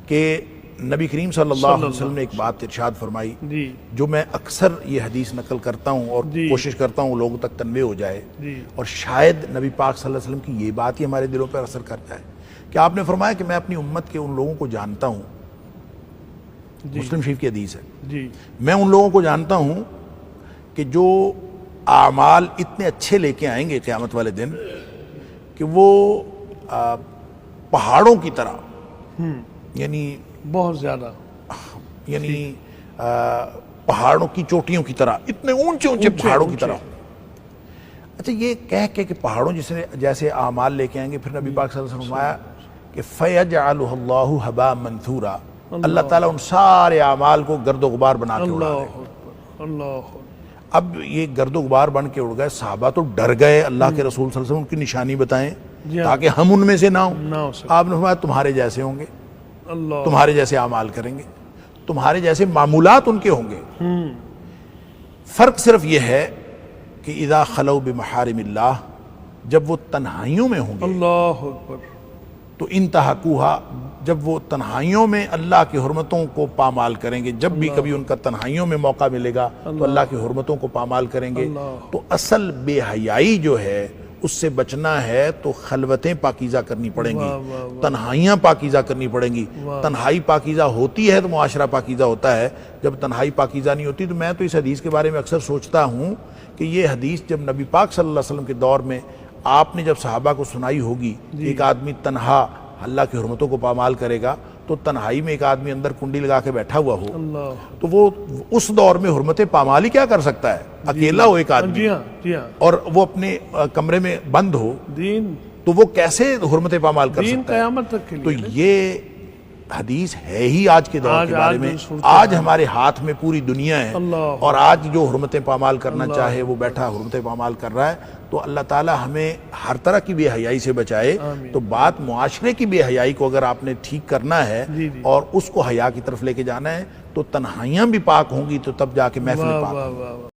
کہ نبی کریم صلی اللہ علیہ وسلم نے ایک بات ارشاد فرمائی جو میں اکثر یہ حدیث نقل کرتا ہوں اور کوشش کرتا ہوں لوگوں تک تنویہ ہو جائے، اور شاید نبی پاک صلی اللہ علیہ وسلم کی یہ بات ہی ہمارے دلوں پر اثر کر جائے کہ آپ نے فرمایا کہ میں اپنی امت کے ان لوگوں کو جانتا ہوں، مسلم شریف کی حدیث ہے، میں ان لوگوں کو جانتا ہوں کہ جو اعمال اتنے اچھے لے کے آئیں گے قیامت والے دن کہ وہ پہاڑوں کی طرح، یعنی بہت زیادہ، یعنی پہاڑوں کی چوٹیوں کی طرح، اتنے اونچے اونچے پہاڑوں کی طرح۔ اچھا یہ کہہ کے کہ پہاڑوں جیسے اعمال لے کے آئیں گے، پھر نبی پاک صلی اللہ علیہ وسلم فرمایا کہ فَيَجْعَلُهُ اللَّهُ هَبَاءً مَنْثُورًا، اللہ تعالیٰ ان سارے اعمال کو گرد و غبار بنا کے اڑا دے۔ اللہ اب یہ گرد و غبار بن کے اڑ گئے، صحابہ تو ڈر گئے، اللہ کے رسول صلی اللہ علیہ وسلم ان کی نشانی بتائیں تاکہ ہم ان میں سے نہ ہوں۔ آپ نے فرمایا تمہارے جیسے ہوں گے، تمہارے جیسے اعمال کریں گے، تمہارے جیسے معمولات ان کے ہوں گے، فرق صرف یہ ہے کہ اذا خلو بمحارم اللہ، جب وہ تنہائیوں میں ہوں گے، اللہ اکبر، تو انتہکوہا، جب وہ تنہائیوں میں اللہ کی حرمتوں کو پامال کریں گے، جب بھی کبھی ان کا تنہائیوں میں موقع ملے گا تو اللہ کی حرمتوں کو پامال کریں گے۔ تو اصل بے حیائی جو ہے اس سے بچنا ہے تو خلوتیں پاکیزہ کرنی پڑیں گی، تنہائیاں پاکیزہ کرنی پڑیں گی۔ تنہائی پاکیزہ ہوتی ہے تو معاشرہ پاکیزہ ہوتا ہے، جب تنہائی پاکیزہ نہیں ہوتی۔ تو میں تو اس حدیث کے بارے میں اکثر سوچتا ہوں کہ یہ حدیث جب نبی پاک صلی اللہ علیہ وسلم کے دور میں آپ نے جب صحابہ کو سنائی ہوگی کہ ایک آدمی تنہا اللہ کی حرمتوں کو پامال کرے گا، تو تنہائی میں ایک آدمی اندر کنڈی لگا کے بیٹھا ہوا ہو تو وہ اس دور میں حرمت پامال ہی کیا کر سکتا ہے؟ اکیلا ہو ایک آدمی اور وہ اپنے کمرے میں بند ہو تو وہ کیسے حرمت پامال کر سکتا ہے؟ قیامت تک کے لیے۔ تو یہ حدیث ہے ہی آج کے دور کے بارے میں، آج ہمارے ہاتھ میں پوری دنیا ہے، اور آج جو حرمتیں پامال کرنا چاہے وہ بیٹھا حرمتیں پامال کر رہا ہے۔ تو اللہ تعالی ہمیں ہر طرح کی بے حیائی سے بچائے۔ تو بات معاشرے کی بے حیائی کو اگر آپ نے ٹھیک کرنا ہے اور اس کو حیا کی طرف لے کے جانا ہے تو تنہائیاں بھی پاک ہوں گی تو تب جا کے محفل پاک ہوگی۔